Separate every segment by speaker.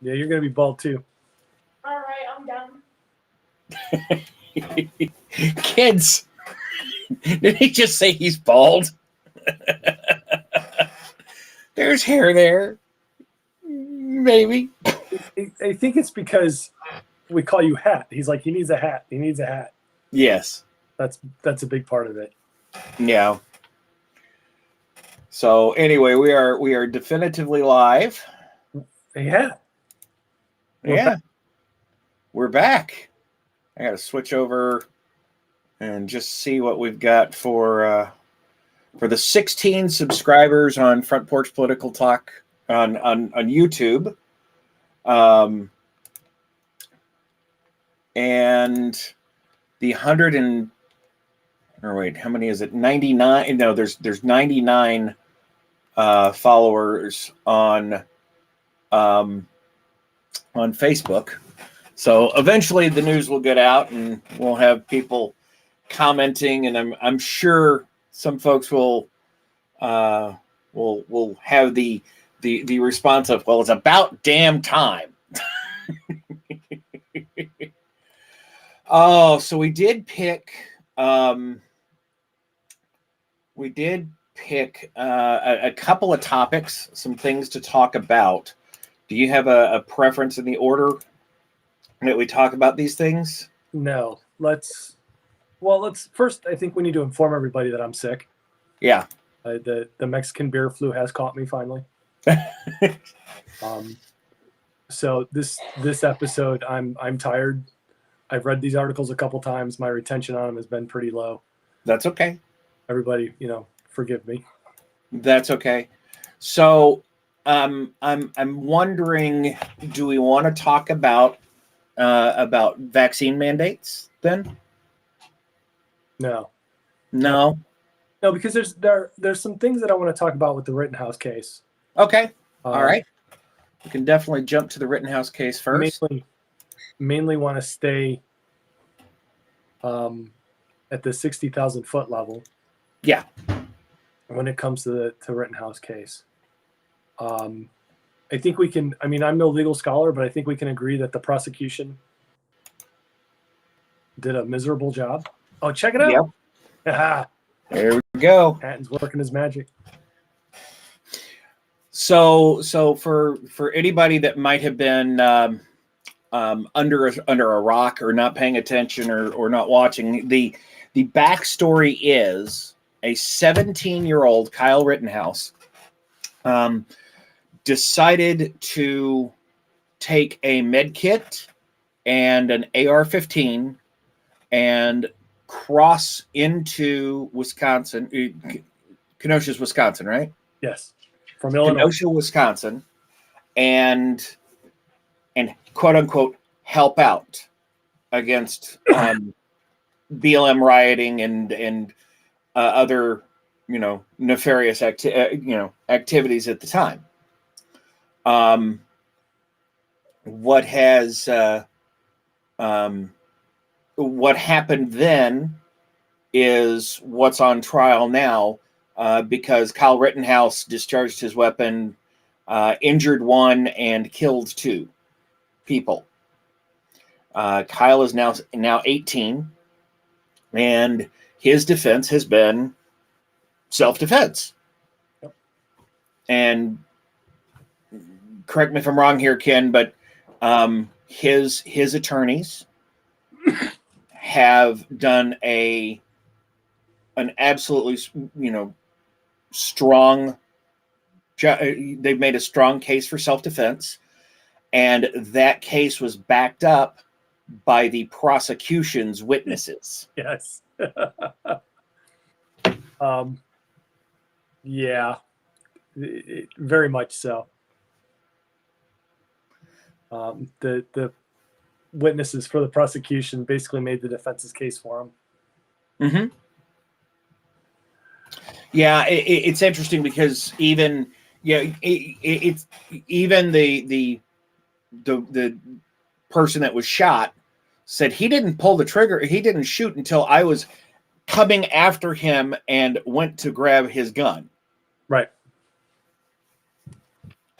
Speaker 1: Yeah, you're gonna be bald too.
Speaker 2: All right, I'm done.
Speaker 3: Kids, did he just say he's bald? There's hair there. Maybe.
Speaker 1: I think it's because we call you Hat. He's like, he needs a hat. He needs a hat.
Speaker 3: Yes.
Speaker 1: That's a big part of it.
Speaker 3: Yeah. So anyway, we are definitively live.
Speaker 1: A hat.
Speaker 3: We're back. I got to switch over and just see what we've got for the 16 subscribers on Front Porch Political Talk on YouTube. And the 100 and or wait, how many is it? 99. No, there's 99 followers on Facebook. So eventually the news will get out and we'll have people commenting, and I'm sure some folks will have the response of, well, it's about damn time. Oh, so we did pick a couple of topics, some things to talk about. Do you have a preference in the order that we talk about these things?
Speaker 1: No. Let's first, I think we need to inform everybody that I'm sick.
Speaker 3: Yeah.
Speaker 1: The Mexican beer flu has caught me finally. So this episode, I'm tired. I've read these articles a couple times. My retention on them has been pretty low.
Speaker 3: That's okay.
Speaker 1: Everybody, forgive me.
Speaker 3: That's okay. So I'm wondering, do we want to talk about vaccine mandates then?
Speaker 1: No, because there's some things that I want to talk about with the Rittenhouse case.
Speaker 3: Okay. All right. We can definitely jump to the Rittenhouse case first.
Speaker 1: Mainly want to stay at the 60,000 foot level.
Speaker 3: Yeah.
Speaker 1: When it comes to the Rittenhouse case. I think we can, I'm no legal scholar, but I think we can agree that the prosecution did a miserable job. Oh, check it out.
Speaker 3: Yep. There we go.
Speaker 1: Patton's working his magic.
Speaker 3: So for anybody that might have been under a rock or not paying attention or not watching, the backstory is a 17-year-old Kyle Rittenhouse decided to take a med kit and an AR-15 and cross into Wisconsin, Kenosha's Wisconsin, right?
Speaker 1: Yes, from Illinois.
Speaker 3: Kenosha, Wisconsin, and quote unquote help out against BLM rioting and other nefarious activities at the time. What happened then is what's on trial now, because Kyle Rittenhouse discharged his weapon, injured one, and killed two people. Kyle is now 18, and his defense has been self-defense.
Speaker 1: Yep.
Speaker 3: And correct me if I'm wrong here, Ken, but his attorneys have done an absolutely strong they've made a strong case for self-defense, and that case was backed up by the prosecution's witnesses.
Speaker 1: Yes. Yeah, very much so. The witnesses for the prosecution basically made the defense's case for him.
Speaker 3: Mm-hmm. Yeah, it's interesting because even the person that was shot said he didn't pull the trigger, he didn't shoot until I was coming after him and went to grab his gun.
Speaker 1: Right.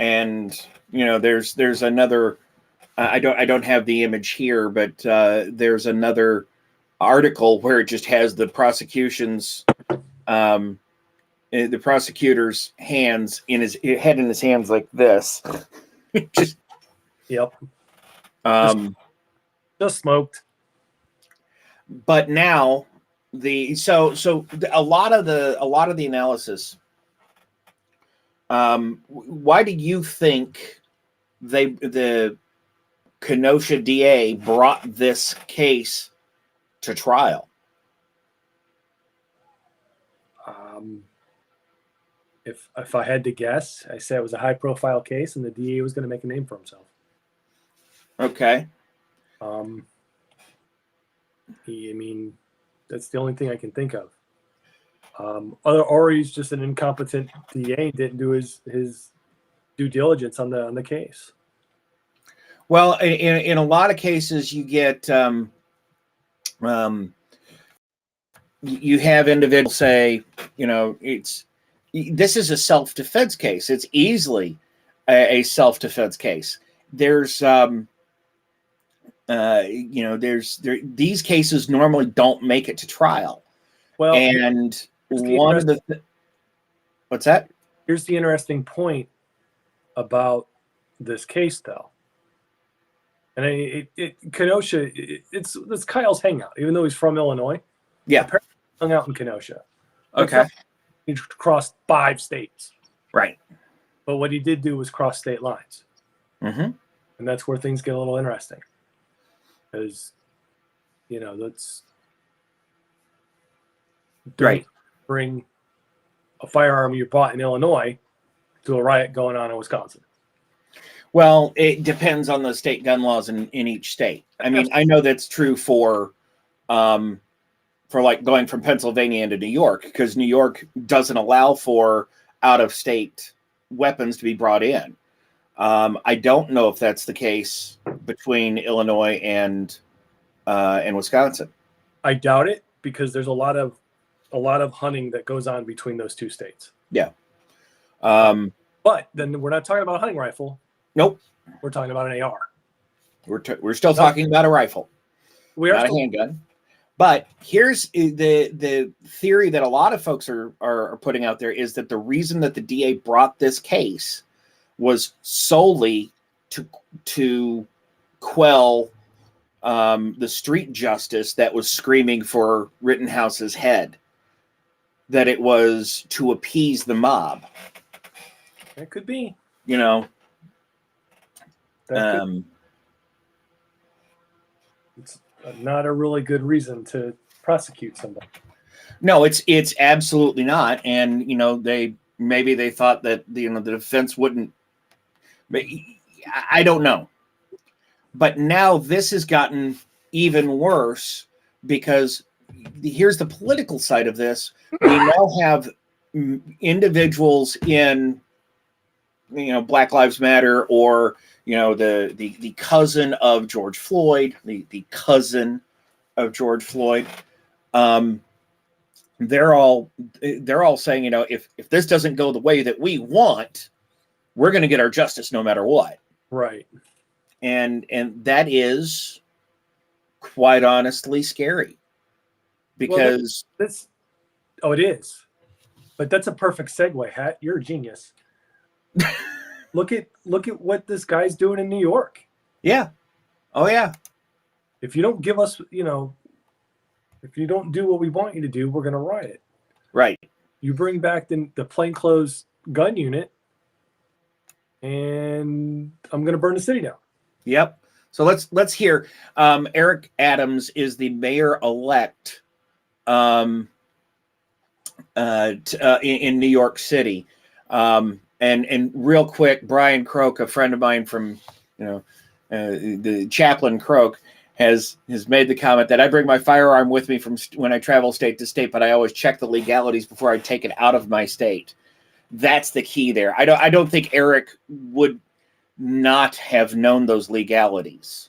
Speaker 3: and there's another. I don't have the image here, but there's another article where it just has the prosecution's the prosecutor's hands in his head in his hands like this. Just
Speaker 1: Yep.
Speaker 3: Just
Speaker 1: smoked.
Speaker 3: But now a lot of the analysis. Why do you think the Kenosha DA brought this case to trial?
Speaker 1: If I had to guess, I say it was a high profile case and the DA was going to make a name for himself.
Speaker 3: Okay.
Speaker 1: I mean, that's the only thing I can think of. Or he's just an incompetent DA, didn't do his due diligence on the case.
Speaker 3: Well, in a lot of cases, you get you have individuals say, this is a self-defense case. It's easily a self-defense case. There's these cases normally don't make it to trial.
Speaker 1: Well,
Speaker 3: and one of the what's that?
Speaker 1: Here's the interesting point about this case, though. And Kenosha, it's Kyle's hangout, even though he's from Illinois.
Speaker 3: Yeah,
Speaker 1: apparently hung out in Kenosha.
Speaker 3: Okay,
Speaker 1: he crossed 5 states.
Speaker 3: Right.
Speaker 1: But what he did do was cross state lines.
Speaker 3: Mm-hmm.
Speaker 1: And that's where things get a little interesting. Because, that's
Speaker 3: right.
Speaker 1: Bring a firearm you bought in Illinois to a riot going on in Wisconsin.
Speaker 3: Well, it depends on the state gun laws in each state. I mean, I know that's true for like going from Pennsylvania into New York, because New York doesn't allow for out-of-state weapons to be brought in. I don't know if that's the case between Illinois and Wisconsin.
Speaker 1: I doubt it, because there's a lot of hunting that goes on between those 2 states.
Speaker 3: Yeah.
Speaker 1: But then we're not talking about a hunting rifle.
Speaker 3: Nope.
Speaker 1: We're talking about an AR.
Speaker 3: We're still talking about a rifle.
Speaker 1: We are
Speaker 3: not a handgun. But here's the theory that a lot of folks are putting out there, is that the reason that the DA brought this case was solely to quell the street justice that was screaming for Rittenhouse's head, that it was to appease the mob.
Speaker 1: That could be. It's not a really good reason to prosecute somebody.
Speaker 3: No, it's absolutely not. And they thought that the defense wouldn't. I don't know. But now this has gotten even worse, because here's the political side of this. We now have individuals in Black Lives Matter, or the cousin of George Floyd, the cousin of George Floyd. They're all saying, if this doesn't go the way that we want, we're going to get our justice no matter what.
Speaker 1: Right.
Speaker 3: And that is quite honestly scary, because
Speaker 1: it is. But that's a perfect segue, Hat. You're a genius. Look at what this guy's doing in New York.
Speaker 3: Yeah. Oh yeah.
Speaker 1: If you don't give us, if you don't do what we want you to do, we're going to riot.
Speaker 3: Right.
Speaker 1: You bring back the plainclothes gun unit, and I'm going to burn the city down.
Speaker 3: Yep. So let's hear. Eric Adams is the mayor elect in New York City. And real quick, Brian Croak, a friend of mine from the Chaplain Croak, has made the comment that I bring my firearm with me from when I travel state to state, but I always check the legalities before I take it out of my state. That's the key there. I don't think Eric would not have known those legalities,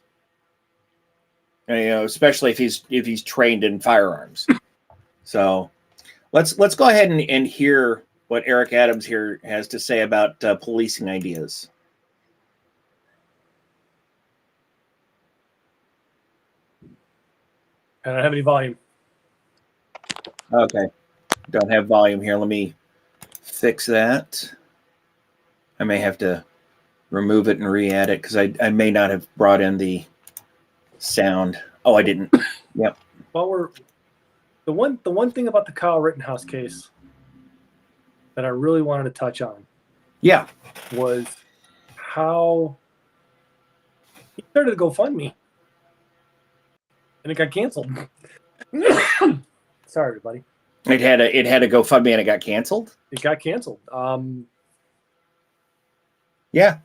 Speaker 3: especially if he's trained in firearms. So let's go ahead and hear what Eric Adams here has to say about policing ideas.
Speaker 1: I don't have any volume.
Speaker 3: Okay. Don't have volume here. Let me fix that. I may have to remove it and re-add it because I may not have brought in the sound. Oh, I didn't. Yep.
Speaker 1: Well, the one thing about the Kyle Rittenhouse case that I really wanted to touch on,
Speaker 3: Yeah.
Speaker 1: was how he started a GoFundMe and it got canceled. Sorry, everybody.
Speaker 3: It had a GoFundMe and it got canceled.
Speaker 1: It got canceled.
Speaker 3: Yeah.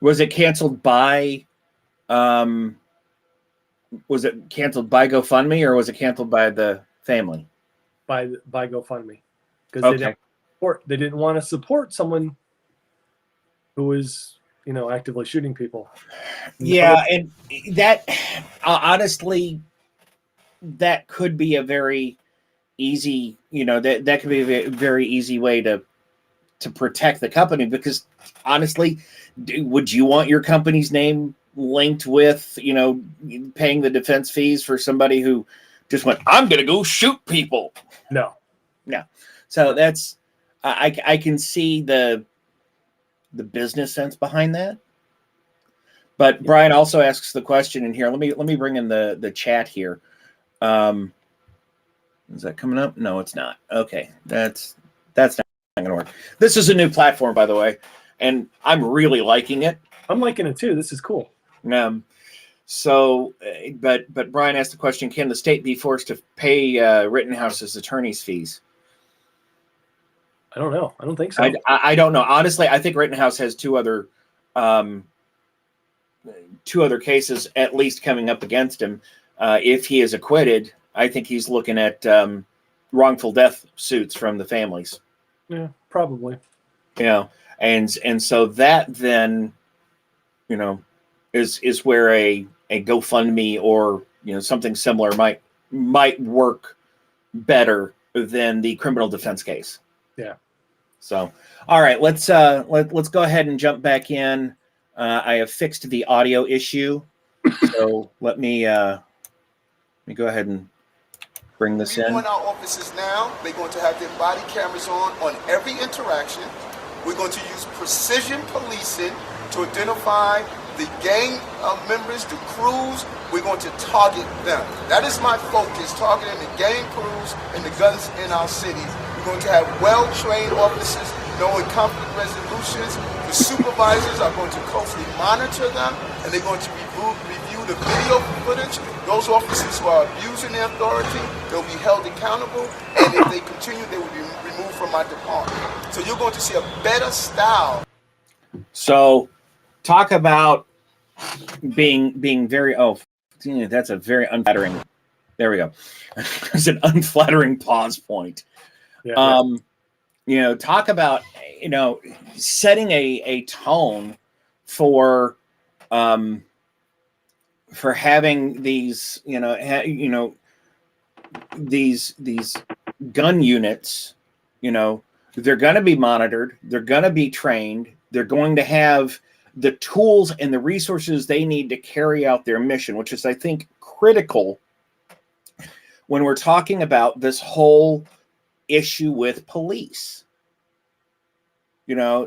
Speaker 3: Was it canceled by GoFundMe or was it canceled by the family?
Speaker 1: By GoFundMe, because
Speaker 3: Okay.
Speaker 1: they didn't want to support someone who was, actively shooting people.
Speaker 3: Yeah, and that honestly, that could be a very easy, that could be a very easy way to protect the company, because honestly, would you want your company's name linked with, paying the defense fees for somebody who just went, I'm going to go shoot people?
Speaker 1: No.
Speaker 3: So that's, I can see the business sense behind that. But Brian also asks the question in here. Let me bring in the chat here. Is that coming up? No, it's not. Okay, that's not going to work. This is a new platform, by the way, and I'm really liking it.
Speaker 1: I'm liking it too. This is cool.
Speaker 3: So, but Brian asked the question: can the state be forced to pay Rittenhouse's attorney's fees?
Speaker 1: I don't know. I don't think so.
Speaker 3: I don't know. Honestly, I think Rittenhouse has two other cases at least coming up against him. If he is acquitted, I think he's looking at wrongful death suits from the families.
Speaker 1: Yeah, probably.
Speaker 3: And so that then, is where a GoFundMe or something similar might work better than the criminal defense case.
Speaker 1: Yeah.
Speaker 3: So, all right, let's go ahead and jump back in. I have fixed the audio issue, so let me go ahead and bring this in.
Speaker 4: People in our offices now, they're going to have their body cameras on every interaction. We're going to use precision policing to identify the gang members, the crews. We're going to target them. That is my focus, targeting the gang crews and the guns in our cities. We're going to have well-trained officers knowing conflict resolutions. The supervisors are going to closely monitor them, and they're going to review the video footage. Those officers who are abusing their authority, they'll be held accountable, and if they continue, they will be removed from my department. So you're going to see a better style.
Speaker 3: So, talk about being very, that's a very unflattering, there we go. It's an unflattering pause point.
Speaker 1: Yeah.
Speaker 3: Talk about, setting a tone for having these, these gun units, they're going to be monitored, they're going to be trained, they're going to have the tools and the resources they need to carry out their mission, which is, I think, critical when we're talking about this whole issue with police. They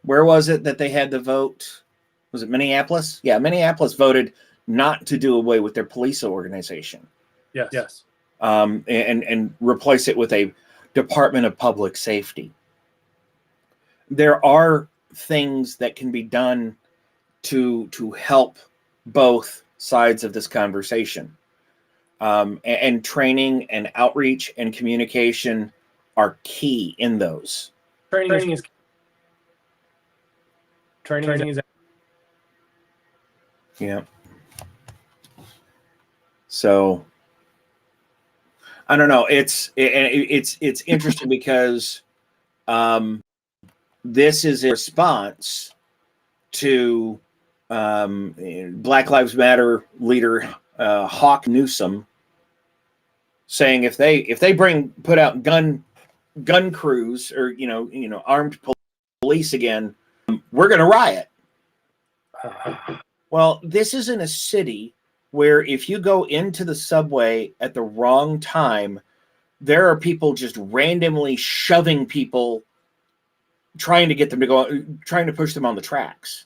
Speaker 3: where was it that they had the vote? Was it Minneapolis? Yeah, Minneapolis voted not to do away with their police organization.
Speaker 1: Yes.
Speaker 3: And replace it with a Department of Public Safety. There are things that can be done to help both sides of this conversation. And training and outreach and communication are key in those.
Speaker 1: Training is.
Speaker 3: Yeah. So I don't know. It's interesting because this is a response to Black Lives Matter leader Hawk Newsom saying if they put out gun crews or armed police again, we're going to riot. Well, this isn't a city where if you go into the subway at the wrong time, there are people just randomly shoving people, trying to get them to go, trying to push them on the tracks.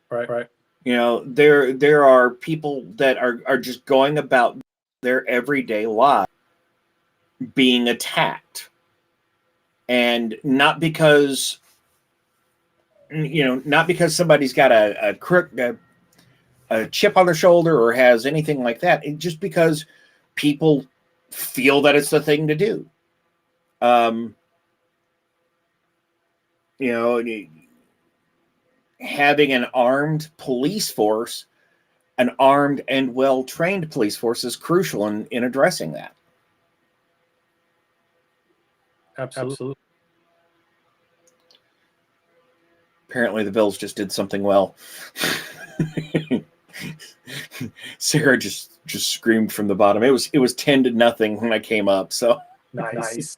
Speaker 1: Right.
Speaker 3: There are people that are just going about their everyday life being attacked. And not because somebody's got a chip on their shoulder or has anything like that. It's just because people feel that it's the thing to do. Having an armed police force, an armed and well-trained police force is crucial in addressing that.
Speaker 1: Absolutely.
Speaker 3: Apparently the Bills just did something well. Sarah just screamed from the bottom. It was 10-0 when I came up. So
Speaker 1: Nice.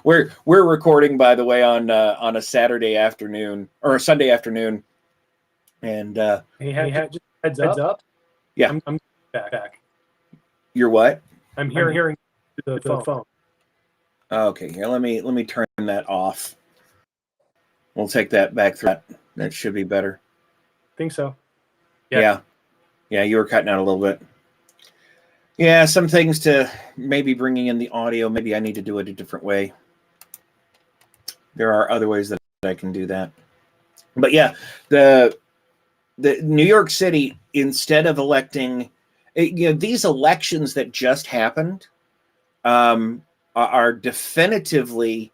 Speaker 3: We're recording, by the way, on a Saturday afternoon or a Sunday afternoon, and
Speaker 1: He had just heads up.
Speaker 3: Yeah.
Speaker 1: I'm back.
Speaker 3: You're what?
Speaker 1: I'm hearing the phone.
Speaker 3: Okay, here let me turn that off. We'll take that back through. That should be better.
Speaker 1: Think so.
Speaker 3: Yeah, you were cutting out a little bit. Yeah, some things to maybe bringing in the audio. Maybe I need to do it a different way. There are other ways that I can do that. But yeah, the New York City, instead of electing, these elections that just happened are definitively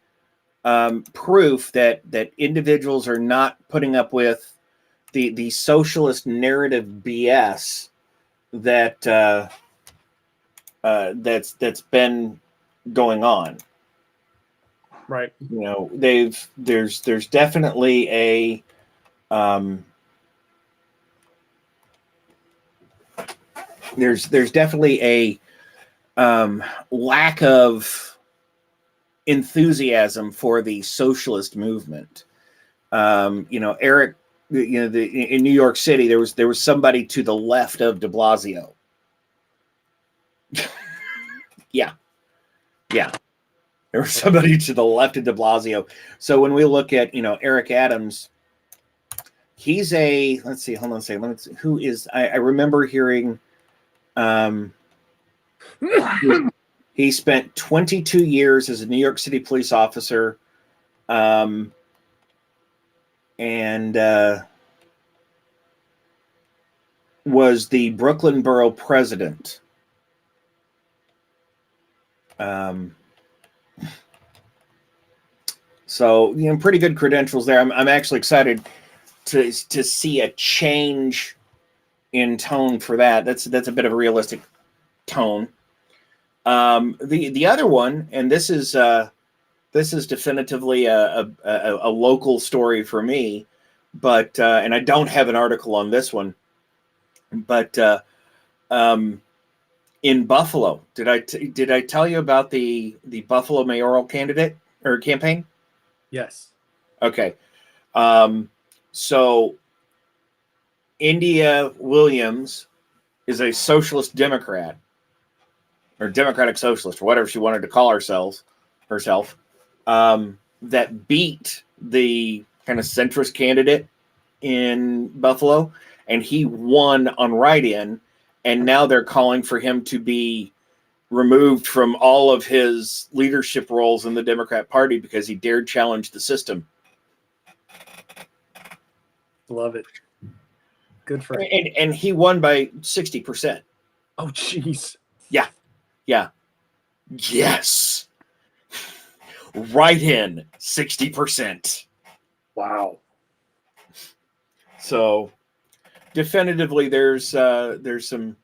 Speaker 3: proof that individuals are not putting up with the socialist narrative BS that's been going on.
Speaker 1: Right.
Speaker 3: There's definitely a there's definitely a lack of enthusiasm for the socialist movement. Eric, in New York City, there was somebody to the left of de Blasio. Yeah. There was somebody to the left of de Blasio. So when we look at, Eric Adams, he's let's see, hold on a second. Who is, I remember hearing, he spent 22 years as a New York City police officer, and was the Brooklyn Borough president. So pretty good credentials there. I'm actually excited to see a change in tone for that. That's a bit of a realistic tone. The other one, and this is definitively a local story for me, but and I don't have an article on this one, but in Buffalo, did I tell you about the Buffalo mayoral candidate or campaign?
Speaker 1: Yes.
Speaker 3: Okay. So India Williams is a socialist Democrat or democratic socialist or whatever she wanted to call herself, that beat the kind of centrist candidate in Buffalo, and he won on write-in, and now they're calling for him to be removed from all of his leadership roles in the Democrat Party because he dared challenge the system.
Speaker 1: Love it. Good for him.
Speaker 3: And he won by 60%.
Speaker 1: Oh, jeez.
Speaker 3: Yeah. Yes. Right in 60%.
Speaker 1: Wow.
Speaker 3: So definitively there's some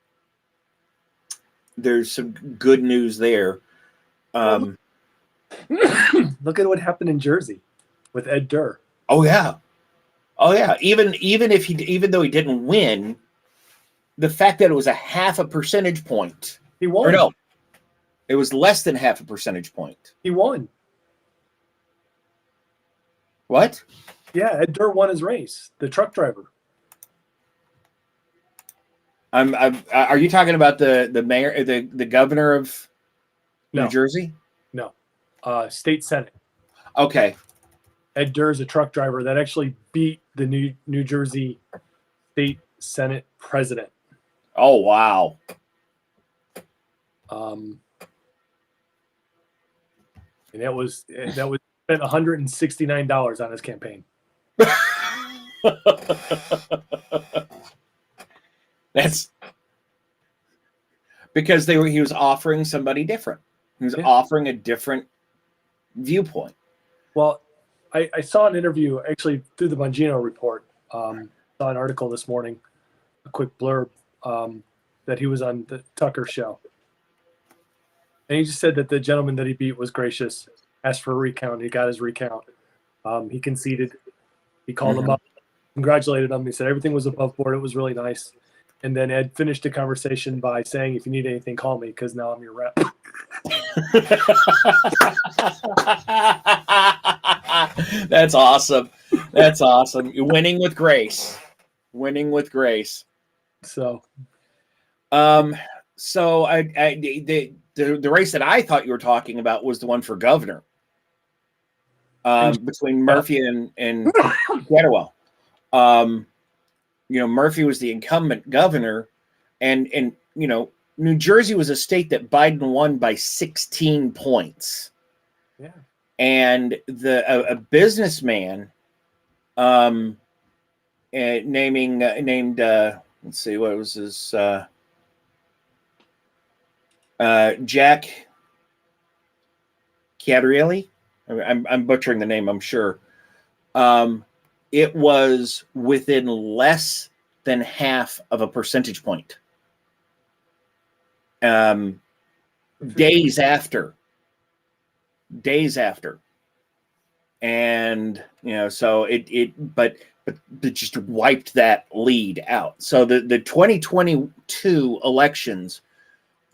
Speaker 3: good news there.
Speaker 1: Look at what happened in Jersey with Ed Durr.
Speaker 3: Oh yeah. Even though he didn't win, the fact that it was a half a percentage point.
Speaker 1: He won.
Speaker 3: Or no, It was less than half a percentage point.
Speaker 1: He won.
Speaker 3: What?
Speaker 1: Yeah, Ed Durr won his race. The truck driver.
Speaker 3: Are you talking about the mayor, the governor of
Speaker 1: No.
Speaker 3: New Jersey?
Speaker 1: No. State Senate.
Speaker 3: Okay.
Speaker 1: Ed Durr is a truck driver that actually beat the New Jersey State Senate president.
Speaker 3: Oh, wow.
Speaker 1: And that was spent $169 on his campaign.
Speaker 3: That's because he was offering somebody different. He was
Speaker 1: Yeah.
Speaker 3: offering a different viewpoint.
Speaker 1: Well, I saw an interview actually through the Bongino report. Saw an article this morning, a quick blurb that he was on the Tucker show. And he just said that the gentleman that he beat was gracious, asked for a recount. He got his recount. He conceded. He called him up, congratulated him. He said everything was above board. It was really nice. And then Ed finished the conversation by saying, if you need anything, call me because now I'm your rep.
Speaker 3: That's awesome. That's awesome. You're winning with grace. Winning with grace.
Speaker 1: So,
Speaker 3: the race that I thought you were talking about was the one for governor. Between Murphy and Getawell. Murphy was the incumbent governor, and New Jersey was a state that Biden won by 16 points.
Speaker 1: Yeah.
Speaker 3: And a businessman named let's see, what was his Jack Chiatarelli. I'm butchering the name, I'm sure. It was within less than half of a percentage point. Days after. And so it just wiped that lead out. So the 2022 elections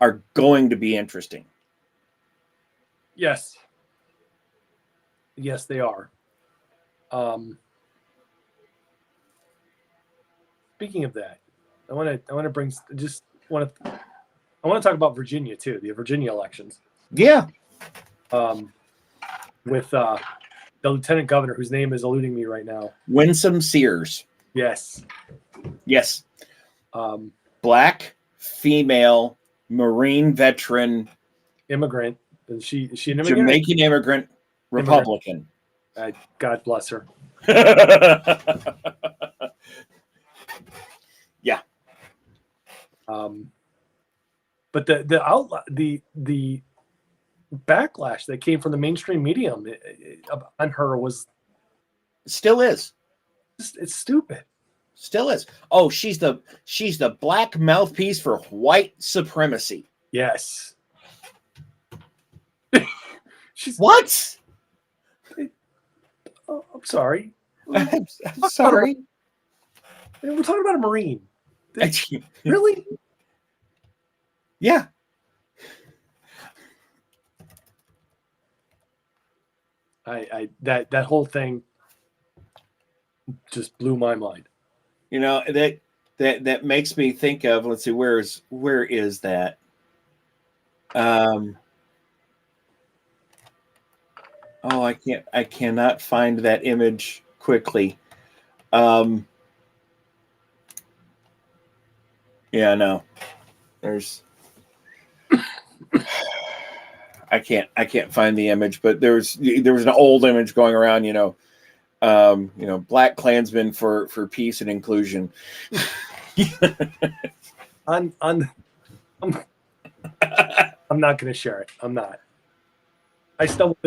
Speaker 3: are going to be interesting.
Speaker 1: yes. Yes, they are. Speaking of that, I want to talk about Virginia too, the Virginia elections.
Speaker 3: Yeah.
Speaker 1: With the lieutenant governor, whose name is eluding me right now.
Speaker 3: Winsome Sears.
Speaker 1: Yes.
Speaker 3: Black, female, Marine veteran,
Speaker 1: Immigrant. Is she an immigrant?
Speaker 3: Jamaican immigrant, Republican.
Speaker 1: God bless her.
Speaker 3: Yeah.
Speaker 1: But the backlash that came from the mainstream media on her was
Speaker 3: Still is.
Speaker 1: it's stupid.
Speaker 3: Still is. Oh, she's the black mouthpiece for white supremacy.
Speaker 1: Yes. She's
Speaker 3: What?
Speaker 1: Oh, I'm sorry.
Speaker 3: I'm sorry.
Speaker 1: We're talking about a Marine. Really?
Speaker 3: Yeah.
Speaker 1: That whole thing just blew my mind.
Speaker 3: That makes me think of, let's see, where is that? I cannot find that image quickly. Yeah, no. There's I can't find the image, but there was an old image going around, Black Klansmen for peace and inclusion.
Speaker 1: I'm not going to share it. I'm not. I stumbled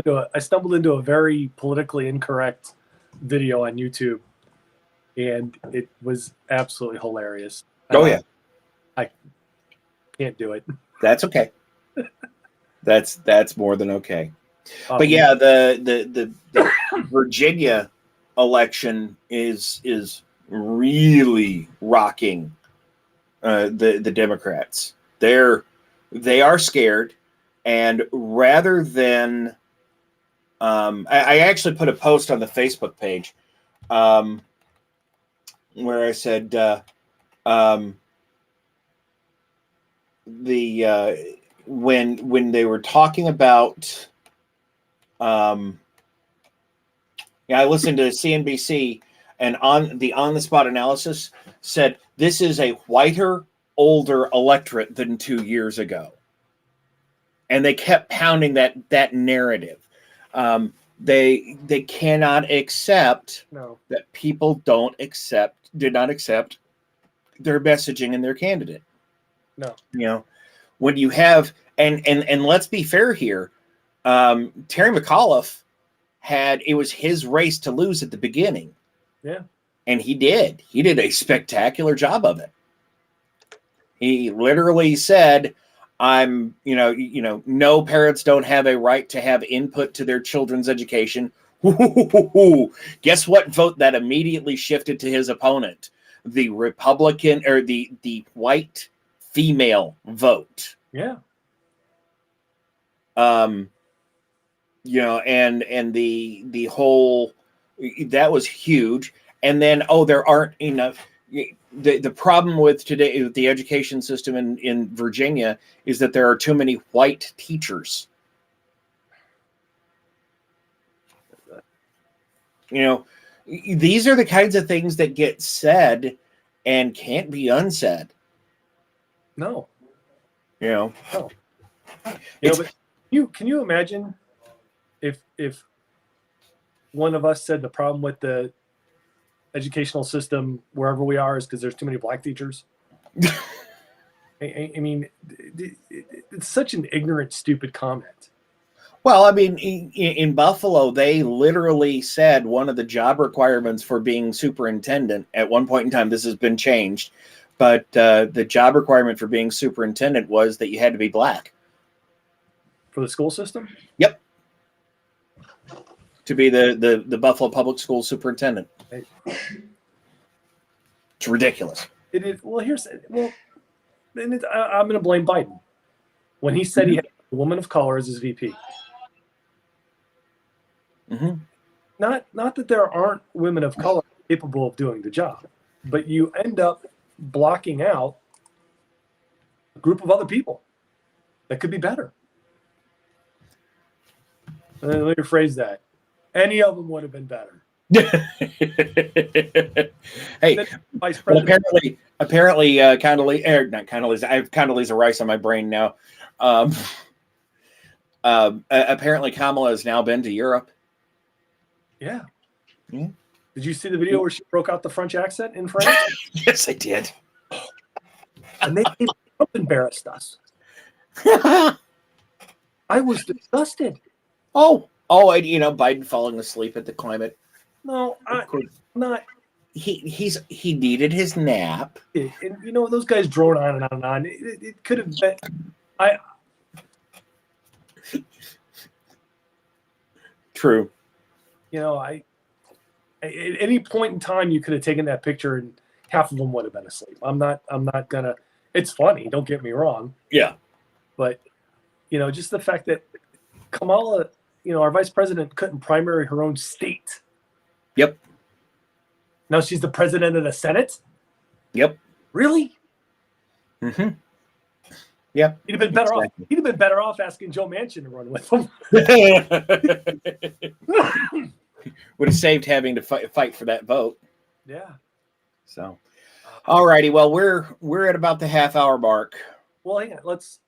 Speaker 1: into a very politically incorrect video on YouTube, and it was absolutely hilarious.
Speaker 3: Oh yeah,
Speaker 1: I can't do it.
Speaker 3: That's okay. That's more than okay. But yeah, the Virginia election is really rocking the Democrats. They are scared. And rather than, I actually put a post on the Facebook page where I said when they were talking about, I listened to CNBC, and on the spot analysis said this is a whiter, older electorate than 2 years ago. And they kept pounding that narrative. They cannot accept that people did not accept their messaging and their candidate.
Speaker 1: No.
Speaker 3: When you have, and let's be fair here, Terry McAuliffe it was his race to lose at the beginning.
Speaker 1: Yeah.
Speaker 3: And he did a spectacular job of it. He literally said, no, parents don't have a right to have input to their children's education. Guess what vote that immediately shifted to his opponent? The Republican, or the white female vote.
Speaker 1: Yeah.
Speaker 3: And the whole, that was huge. And then, there aren't enough. The problem with today with the education system in Virginia is that there are too many white teachers. These are the kinds of things that get said and can't be unsaid.
Speaker 1: No.
Speaker 3: No.
Speaker 1: But can you imagine if one of us said the problem with the educational system wherever we are is because there's too many black teachers? I mean, it's such an ignorant, stupid comment.
Speaker 3: Well, I mean, in Buffalo, they literally said one of the job requirements for being superintendent at one point in time, this has been changed, but the job requirement for being superintendent was that you had to be black.
Speaker 1: For the school system?
Speaker 3: Yep. To be the Buffalo Public Schools superintendent.
Speaker 1: Right.
Speaker 3: It's ridiculous.
Speaker 1: It is. Well, I'm going to blame Biden when he said he had a woman of color as his VP.
Speaker 3: Mm-hmm.
Speaker 1: Not that there aren't women of color capable of doing the job, but you end up blocking out a group of other people that could be better. Let me rephrase that. Any of them would have been better.
Speaker 3: Hey,
Speaker 1: Vice
Speaker 3: well,
Speaker 1: President.
Speaker 3: apparently, Condoleezza, I have Condoleezza Rice on my brain now. Apparently, Kamala has now been to Europe.
Speaker 1: Yeah.
Speaker 3: Yeah.
Speaker 1: Did you see the video where she broke out the French accent in France?
Speaker 3: Yes, I did.
Speaker 1: And they embarrassed us. I was disgusted.
Speaker 3: Oh, Biden falling asleep at the climate.
Speaker 1: No, I'm not.
Speaker 3: He needed his nap.
Speaker 1: And those guys drone on and on and on. It could have been.
Speaker 3: True.
Speaker 1: At any point in time, you could have taken that picture and half of them would have been asleep. I'm not gonna. It's funny. Don't get me wrong.
Speaker 3: Yeah.
Speaker 1: But just the fact that Kamala, our vice president, couldn't primary her own state.
Speaker 3: Yep.
Speaker 1: Now she's the president of the Senate? Yep. Really?
Speaker 3: Mm-hmm. Yeah.
Speaker 1: He'd have been better off. He'd have been better off asking Joe Manchin to run with him.
Speaker 3: Would have saved having to fight for that vote.
Speaker 1: Yeah.
Speaker 3: So, all righty. Well, we're at about the half-hour mark.
Speaker 1: Well, hang on. Let's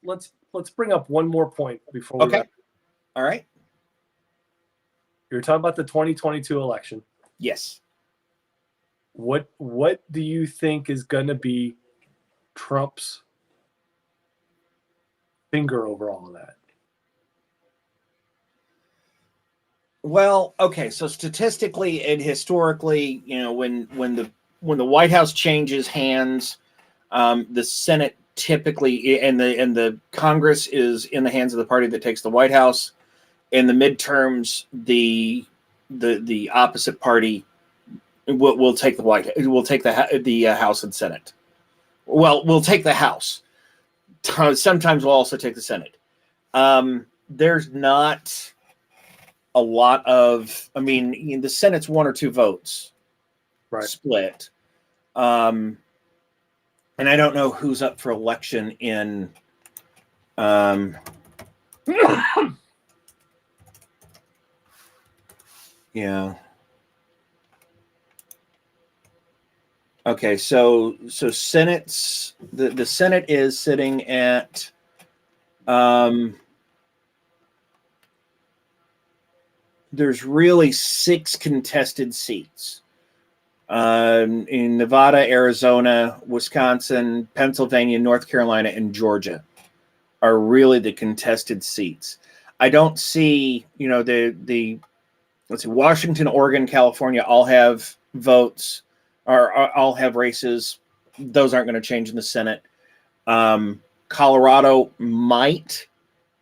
Speaker 1: bring up one more point before we wrap.
Speaker 3: All right.
Speaker 1: You're talking about the 2022 election.
Speaker 3: Yes.
Speaker 1: What do you think is going to be Trump's finger over all of that?
Speaker 3: Well, okay. So statistically and historically, when the White House changes hands, the Senate typically and the Congress is in the hands of the party that takes the White House. In the midterms, the opposite party will take the the House and Senate. Well, we'll take the House. Sometimes we'll also take the Senate. There's not a lot of, I mean, the Senate's 1 or 2 votes split. And I don't know who's up for election in, yeah. Okay, so Senate's the Senate is sitting at there's really 6 contested seats. In Nevada, Arizona, Wisconsin, Pennsylvania, North Carolina, and Georgia are really the contested seats. I don't see, the let's see, Washington, Oregon, California all have votes or all have races. Those aren't going to change in the Senate. Colorado might,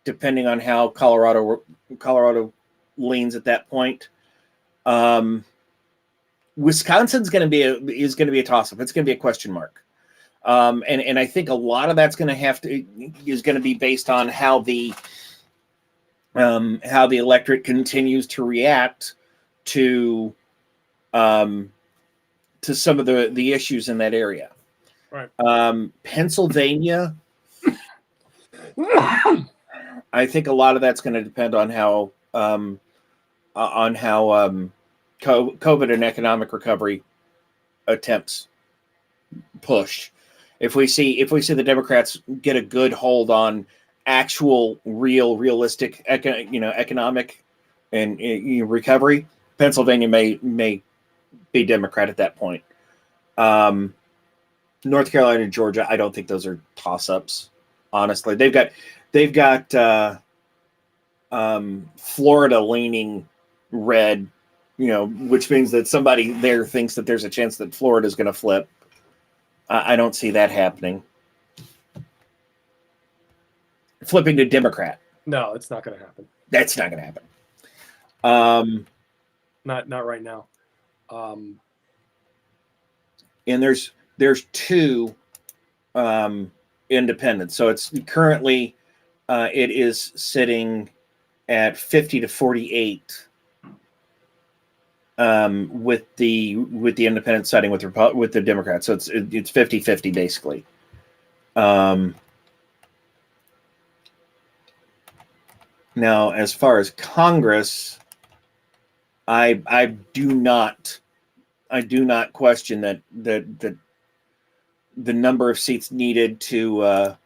Speaker 3: depending on how Colorado leans at that point. Wisconsin's going to be a toss-up. It's going to be a question mark. And I think a lot of that's going to be based on how the electorate continues to react to some of the issues in that area.
Speaker 1: Right.
Speaker 3: Pennsylvania, I think a lot of that's going to depend on how COVID and economic recovery attempts push. If we see the Democrats get a good hold on actual realistic economic and recovery, Pennsylvania may be Democrat at that point. North Carolina and Georgia, I don't think those are toss-ups. Honestly, they've got Florida leaning red, which means that somebody there thinks that there's a chance that Florida is going to flip. I don't see that happening. Flipping to Democrat.
Speaker 1: No, it's not going to happen.
Speaker 3: That's not going to happen.
Speaker 1: Not right now.
Speaker 3: And there's 2 independents. So it's currently it is sitting at 50-48 with the independents siding with the Democrats. So it's 50-50 basically. Now, as far as Congress, I do not question that the number of seats needed to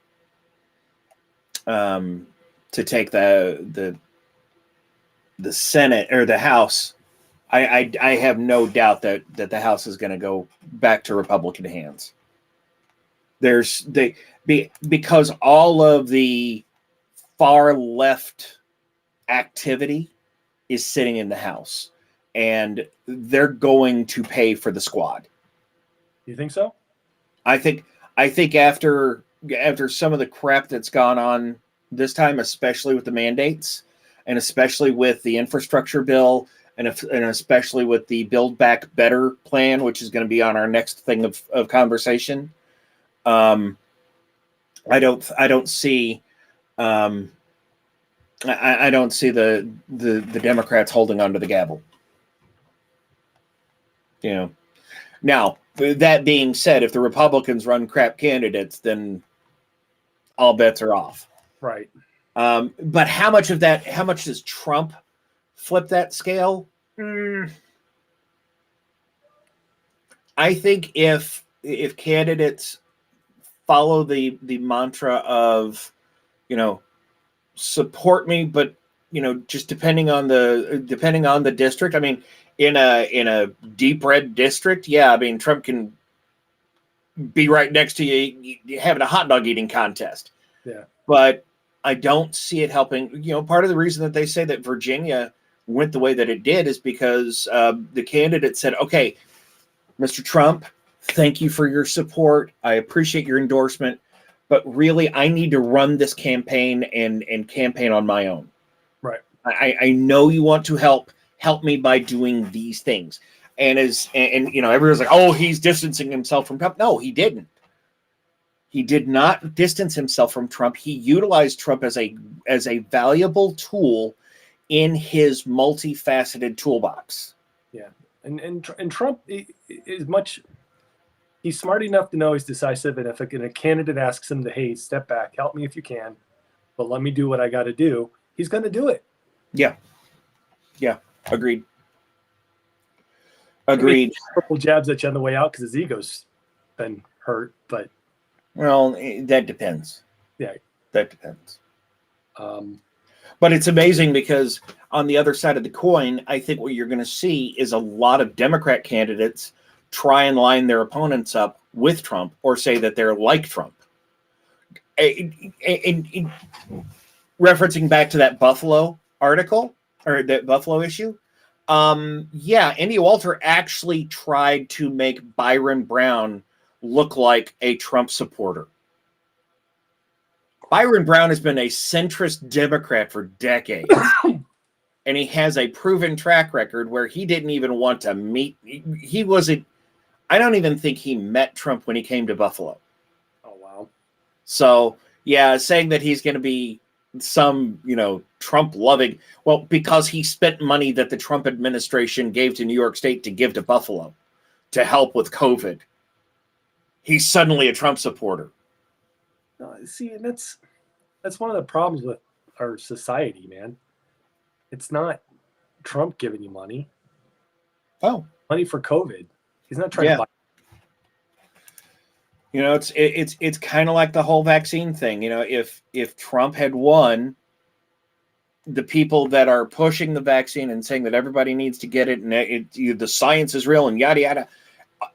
Speaker 3: take the Senate or the House. I have no doubt that the House is going to go back to Republican hands. Because all of the far left activity is sitting in the House, and they're going to pay for the squad.
Speaker 1: You think so?
Speaker 3: I think after some of the crap that's gone on this time, especially with the mandates, and especially with the infrastructure bill, and especially with the Build Back Better plan, which is going to be on our next thing of conversation. I don't see the Democrats holding onto the gavel. Now, that being said, if the Republicans run crap candidates, then all bets are off.
Speaker 1: Right.
Speaker 3: But how much does Trump flip that scale? I think if candidates follow the mantra of, support me, but just depending on the district. I mean, in a deep red district, yeah, I mean, Trump can be right next to you having a hot dog eating contest.
Speaker 1: Yeah.
Speaker 3: But I don't see it helping. Part of the reason that they say that Virginia went the way that it did is because the candidate said, okay, Mr. Trump, thank you for your support. I appreciate your endorsement, but really I need to run this campaign and campaign on my own.
Speaker 1: Right.
Speaker 3: I know you want to help me by doing these things. And everyone's like, oh, he's distancing himself from Trump. No, he didn't. He did not distance himself from Trump. He utilized Trump as a valuable tool in his multifaceted toolbox.
Speaker 1: Yeah, and Trump is much. He's smart enough to know he's decisive, and if a candidate asks him to, hey, step back, help me if you can, but let me do what I got to do, he's going to do it.
Speaker 3: Yeah, agreed.
Speaker 1: Maybe a couple jabs at you on the way out because his ego's been hurt, but
Speaker 3: well, that depends.
Speaker 1: Yeah,
Speaker 3: that depends. But it's amazing because on the other side of the coin, I think what you're going to see is a lot of Democrat candidates try and line their opponents up with Trump or say that they're like Trump. Referencing back to that Buffalo article or that Buffalo issue, Andy Walter actually tried to make Byron Brown look like a Trump supporter. Byron Brown has been a centrist Democrat for decades, and he has a proven track record where he didn't even want to meet. He wasn't. I don't even think he met Trump when he came to Buffalo.
Speaker 1: Oh, wow.
Speaker 3: So, yeah, saying that he's going to be some, Trump loving, well, because he spent money that the Trump administration gave to New York State to give to Buffalo to help with COVID. He's suddenly a Trump supporter.
Speaker 1: No, see, and that's one of the problems with our society, man. It's not Trump giving you money.
Speaker 3: Oh,
Speaker 1: money for COVID. He's not trying to buy.
Speaker 3: It's kind of like the whole vaccine thing. If Trump had won, the people that are pushing the vaccine and saying that everybody needs to get it and the science is real and yada yada,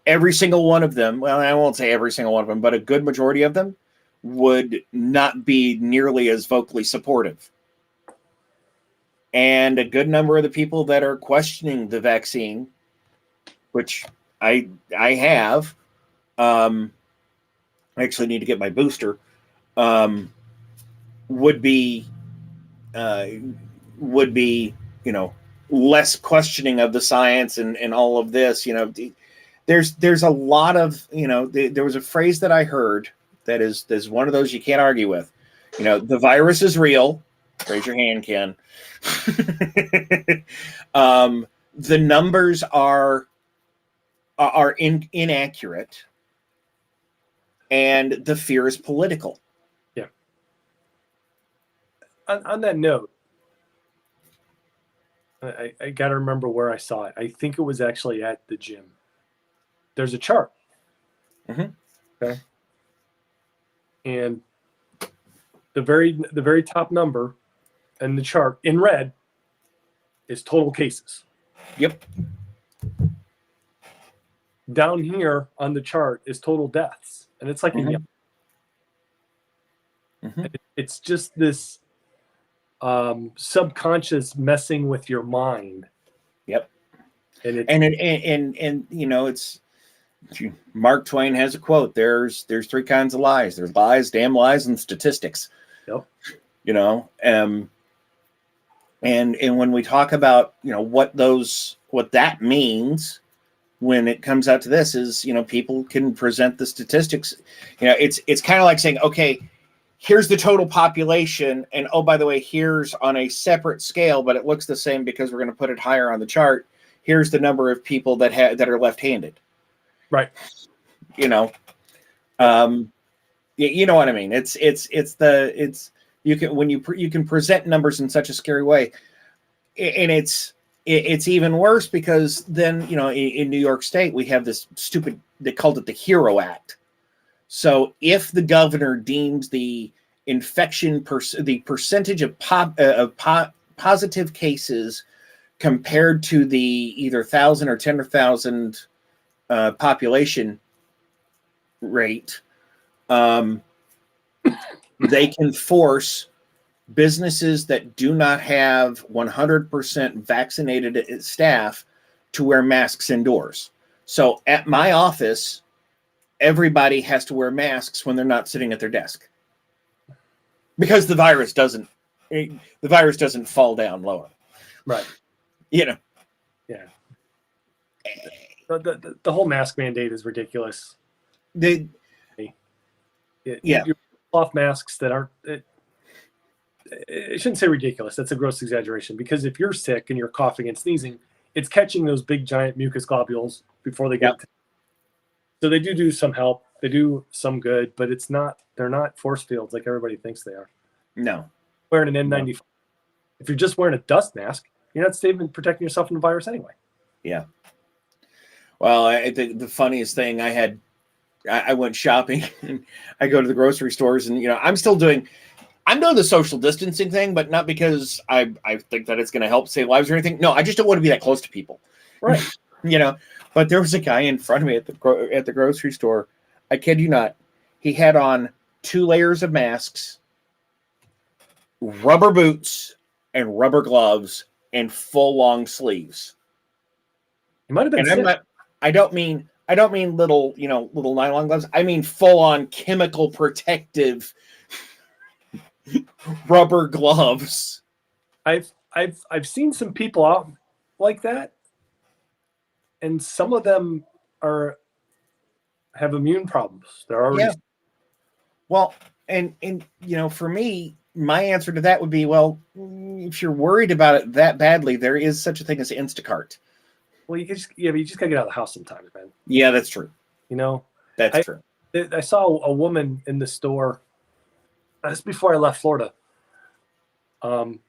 Speaker 3: every single one of them, well, I won't say every single one of them, but a good majority of them would not be nearly as vocally supportive. And a good number of the people that are questioning the vaccine, which I have, I actually need to get my booster, would be less questioning of the science and all of this. There's a lot of, there was a phrase that I heard that is one of those you can't argue with. The virus is real. Raise your hand, Ken. The numbers are inaccurate, and the fear is political.
Speaker 1: Yeah. On that note, I got to remember where I saw it. I think it was actually at the gym. There's a chart.
Speaker 3: Mm-hmm.
Speaker 1: Okay. And the very top number in the chart in red is total cases.
Speaker 3: Yep.
Speaker 1: Down here on the chart is total deaths, and it's like
Speaker 3: Mm-hmm.
Speaker 1: It's just this subconscious messing with your mind.
Speaker 3: Yep.
Speaker 1: And
Speaker 3: it's Mark Twain has a quote. There's three kinds of lies. There's lies, damn lies, and statistics.
Speaker 1: Yep.
Speaker 3: And when we talk about what that means when it comes out to this is people can present the statistics. It's kind of like saying, okay, here's the total population, and oh, by the way, here's on a separate scale, but it looks the same because we're going to put it higher on the chart. Here's the number of people that are left-handed.
Speaker 1: Right.
Speaker 3: You know what I mean. You can present numbers in such a scary way, and it's even worse because then in New York State we have this stupid, they called it the HERO Act. So if the governor deems the infection the percentage of positive cases compared to the either 1,000 or 10,000 population rate, they can force businesses that do not have 100% vaccinated staff to wear masks indoors. So at my office, everybody has to wear masks when they're not sitting at their desk because the virus doesn't fall down lower.
Speaker 1: Right.
Speaker 3: Yeah.
Speaker 1: The whole mask mandate is ridiculous.
Speaker 3: Yeah.
Speaker 1: Your cloth masks that aren't. I shouldn't say ridiculous. That's a gross exaggeration, because if you're sick and you're coughing and sneezing, it's catching those big giant mucus globules before they get.
Speaker 3: Yep.
Speaker 1: So they do some help. They do some good, but it's not. They're not force fields like everybody thinks they are.
Speaker 3: No.
Speaker 1: Wearing an N95. No. If you're just wearing a dust mask, you're not saving protecting yourself from the virus anyway.
Speaker 3: Yeah. Well, the funniest thing I went shopping and I go to the grocery stores, and I'm doing the social distancing thing, but not because I think that it's going to help save lives or anything. No, I just don't want to be that close to people.
Speaker 1: Right.
Speaker 3: But there was a guy in front of me at the grocery store. I kid you not. He had on 2 layers of masks, rubber boots, and rubber gloves, and full long sleeves.
Speaker 1: He might have been sick.
Speaker 3: I don't mean little nylon gloves. I mean full on chemical protective rubber gloves.
Speaker 1: I've seen some people out like that, and some of them have immune problems. They're already
Speaker 3: well, and for me, my answer to that would be, well, if you're worried about it that badly, there is such a thing as Instacart.
Speaker 1: Well, you just gotta get out of the house sometimes, man.
Speaker 3: Yeah, that's true.
Speaker 1: That's
Speaker 3: true.
Speaker 1: I saw a woman in the store. That's before I left Florida. And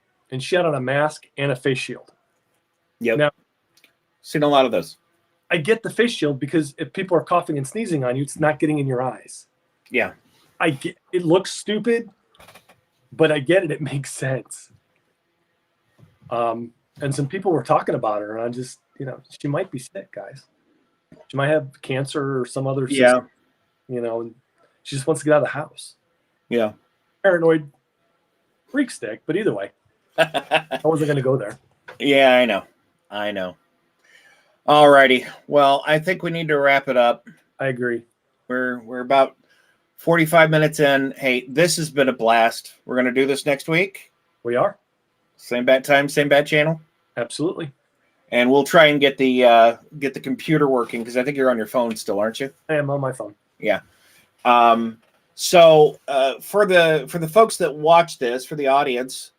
Speaker 1: she had on a mask and a face shield.
Speaker 3: Yep.
Speaker 1: Now,
Speaker 3: seen a lot of those.
Speaker 1: I get the face shield because if people are coughing and sneezing on you, it's not getting in your eyes.
Speaker 3: Yeah.
Speaker 1: It looks stupid, but I get it. It makes sense. And some people were talking about her, and I just, she might be sick, guys. She might have cancer or some other system, and she just wants to get out of the house.
Speaker 3: Yeah.
Speaker 1: Paranoid freak stick, but either way, I wasn't going to go there.
Speaker 3: Yeah, I know. All righty. Well, I think we need to wrap it up.
Speaker 1: I agree.
Speaker 3: We're about 45 minutes in. Hey, this has been a blast. We're going to do this next week.
Speaker 1: We are.
Speaker 3: Same bat time, same bat channel.
Speaker 1: Absolutely.
Speaker 3: And we'll try and get the computer working, because I think you're on your phone still, aren't you?
Speaker 1: I am on my phone.
Speaker 3: Yeah. So for the folks that watch this, for the audience,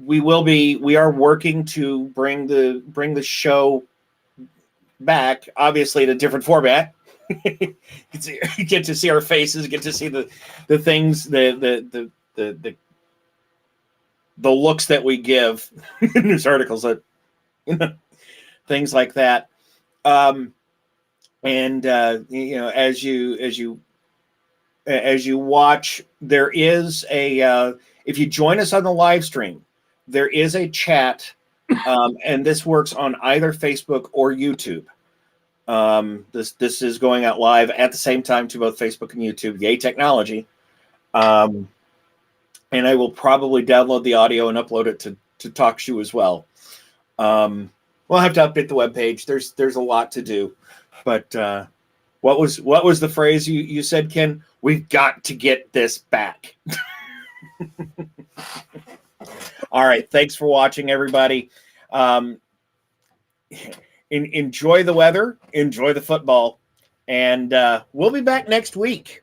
Speaker 3: we are working to bring the show back, obviously in a different format. You get to see our faces, get to see the things, the looks that we give, news articles, that things like that. And as you watch, there is if you join us on the live stream, there is a chat, and this works on either Facebook or YouTube. This is going out live at the same time to both Facebook and YouTube. Yay, technology! And I will probably download the audio and upload it to TalkShoe as well. We'll have to update the webpage. There's a lot to do, but what was the phrase you said, Ken? We've got to get this back. All right. Thanks for watching, everybody. Enjoy the weather, enjoy the football, and we'll be back next week.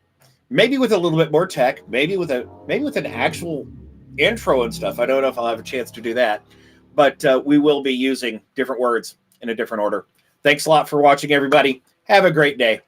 Speaker 3: Maybe with a little bit more tech, maybe with an actual intro and stuff. I don't know if I'll have a chance to do that, but we will be using different words in a different order. Thanks a lot for watching, everybody. Have a great day.